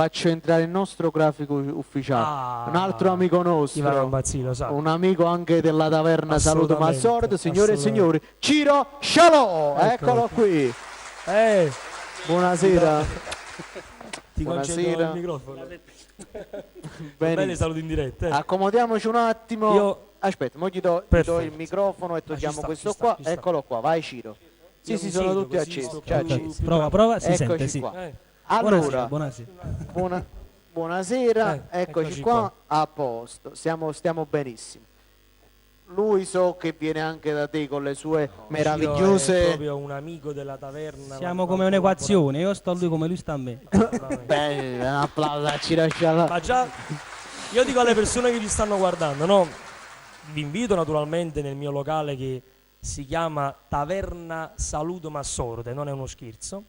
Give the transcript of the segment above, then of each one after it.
faccio entrare il nostro grafico ufficiale, un altro amico nostro, Bazzino, un amico anche della taverna Saluto Massordo, signore e signori, assolutamente. Ciro Scialò, eccolo qui. Buonasera. Ti concedo il Buonasera. microfono. Bene. Bene, saluto in diretta. Accomodiamoci un attimo. Io- Aspetta, mo gli do il Perfetto. microfono e ci togliamo sta, questo ci sta, qua. ci sta. Eccolo qua, vai Ciro. Sì, Io sì, mi sono sento tutti così, accesi. sto Già più- accesi. Prova, si Eccoci sente, sì. qua. Eh, Allora, Buonasera. buonasera, eccoci eccoci qua, qua. a posto, stiamo benissimo. Lui so che viene anche da te con le sue Ciro è meravigliose... proprio un amico della taverna. Siamo come un'equazione, io sto a lui come lui sta a me. Beh, un applauso a Ciro Scialò. Ma già, io dico alle persone che ci stanno guardando, no? Vi invito naturalmente nel mio locale che si chiama Taverna Saluto Massorde, non è uno scherzo.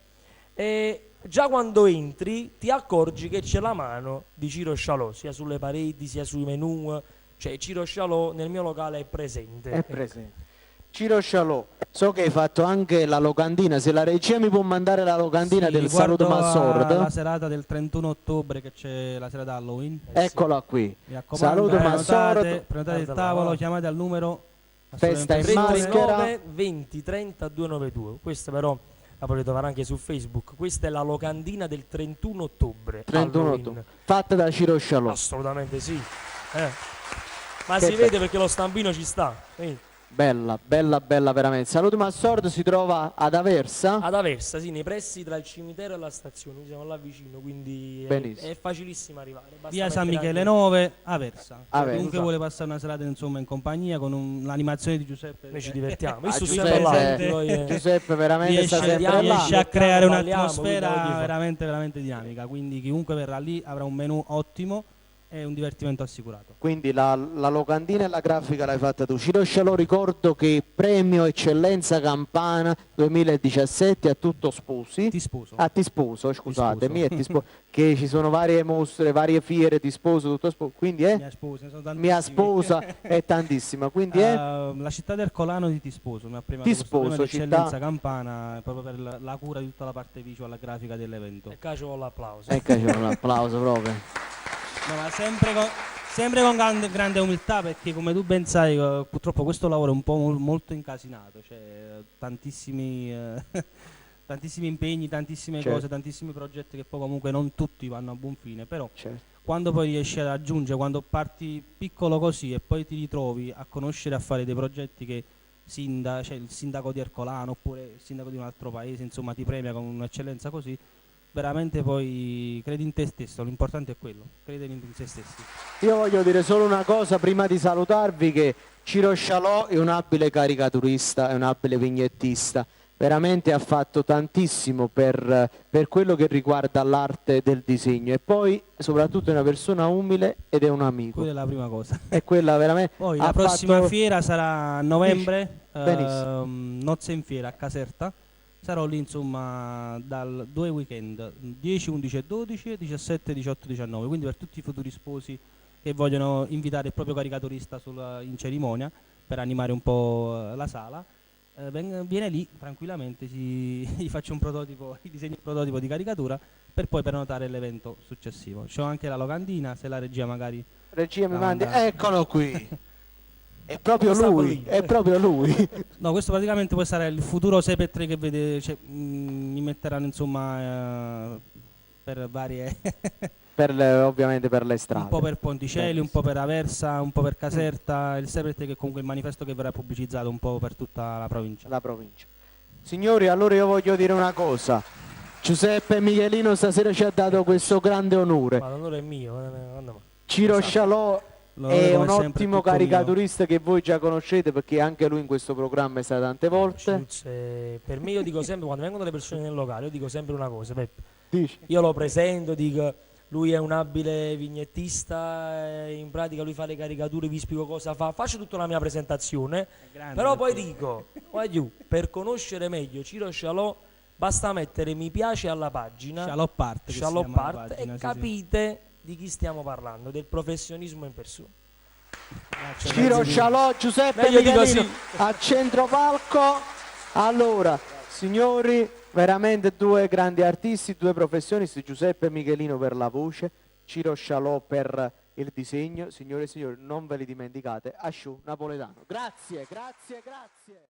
E già quando entri ti accorgi che c'è la mano di Ciro Scialò, sia sulle pareti, sia sui menù. Cioè Ciro Scialò nel mio locale è presente. È presente. Ciro Scialò, so che hai fatto anche la locandina, se la regia mi può mandare la locandina Sì, del Saluto riguardo Massordo. la serata del 31 ottobre che c'è la serata Halloween. Eccola qui. Mi raccomando, Saluto Massordo. prenotate il tavolo, chiamate al numero Festa in assolutamente maschera. 339 20 30 292. Questa però la potete trovare anche su Facebook. Questa è la locandina del 31 ottobre. 31 Halloween. ottobre. Fatta da Ciro Scialò. Assolutamente sì. Ma Che si bello. vede perché lo stampino ci sta. Vedi? Bella, bella, bella veramente. Saluto Massordo si trova ad Aversa. Ad Aversa, sì, nei pressi tra il cimitero e la stazione. Noi siamo là vicino, quindi Benissimo. è facilissimo arrivare. Basta Via San mettere Michele anche- 9, Aversa. Aversa. Chiunque vuole passare una serata insomma in compagnia con l'animazione di Giuseppe. Noi ci divertiamo. Io Ah, sto Giuseppe, sempre là. poi, Giuseppe veramente sta riesce, sempre là. riesce a creare balliamo, un'atmosfera quindi lo veramente, veramente dinamica. Quindi chiunque verrà lì avrà un menù ottimo e un divertimento assicurato. Quindi la locandina e la grafica l'hai fatta tu. Ciro Scialò, ricordo che premio Eccellenza Campana 2017 a tutto sposi. Ti sposo. Ti sposo, scusatemi, Ti sposo. che ci sono varie mostre, varie fiere, ti sposo, tutto sposo. Quindi Mia sposa, sono tantissimi. mia sposa è tantissima, quindi La città del Colano di Ti sposo mi ha premiato Ti questo premio sposo, di eccellenza città- campana proprio per la cura di tutta la parte visual, la grafica dell'evento. E qua ci vuole l'applauso. ecco c'è un applauso proprio. No, ma sempre con grande umiltà, perché come tu ben sai purtroppo questo lavoro è un po' molto incasinato, cioè tantissimi tantissimi impegni, tantissime Certo. cose, tantissimi progetti che poi comunque non tutti vanno a buon fine, però Certo. quando poi riesci ad aggiungere, quando parti piccolo così e poi ti ritrovi a conoscere, a fare dei progetti che cioè il sindaco di Ercolano oppure il sindaco di un altro paese insomma ti premia con un'eccellenza così, veramente poi credi in te stesso, l'importante è quello, credere in se stessi. Io voglio dire solo una cosa prima di salutarvi, che Ciro Scialò è un abile caricaturista, è un abile vignettista, veramente ha fatto tantissimo per quello che riguarda l'arte del disegno, e poi soprattutto è una persona umile ed è un amico. Quella è la prima cosa. È quella veramente... Poi ha la prossima fatto- fiera sarà a novembre, Benissimo. nozze in fiera a Caserta. Sarò lì insomma dal 2 weekend, 10, 11 e 12, 17, 18, 19, quindi per tutti i futuri sposi che vogliono invitare il proprio caricaturista in cerimonia per animare un po' la sala, viene lì tranquillamente, gli faccio un prototipo, gli disegno un prototipo di caricatura per poi prenotare l'evento successivo. C'ho anche la locandina, se la regia magari... Regia mi la mandi, manda. eccolo qui. È proprio Sta lui, pulito. è proprio lui. No, questo praticamente poi sarà il futuro 6x3 che vede, cioè, mi metteranno insomma per varie Ovviamente per le strade. un po' per Ponticelli, un po' per Aversa, un po' per Caserta, il 6x3 che è comunque il manifesto che verrà pubblicizzato un po' per tutta la provincia. La provincia. Signori, allora io voglio dire una cosa. Giuseppe Michelino stasera ci ha dato questo grande onore. Ma l'onore è mio. Guarda, Ciro Esatto. Scialò L'onore, è come un sempre, ottimo tutto mio. caricaturista che voi già conoscete, perché anche lui in questo programma è stato tante volte. Schulz, per me io dico sempre, quando vengono le persone nel locale, io dico sempre una cosa, Peppe. Dici? Io lo presento, dico, lui è un abile vignettista, in pratica lui fa le caricature, vi spiego cosa fa, faccio tutta la mia presentazione, grande, però poi perché- dico, voglio, per conoscere meglio Ciro Scialò, basta mettere mi piace alla pagina, Scialò Part, che si Scialò chiama la Part, pagina, e sì, sì. capite di chi stiamo parlando, del professionismo in persona. Ciro Scialò, Giuseppe Meglio di Michelino così. a centropalco. Allora, Signori, veramente due grandi artisti, due professionisti, Giuseppe Michelino per la voce, Ciro Scialò per il disegno. Signore e signori, non ve li dimenticate, Asciù Napoletano. Grazie, grazie, grazie.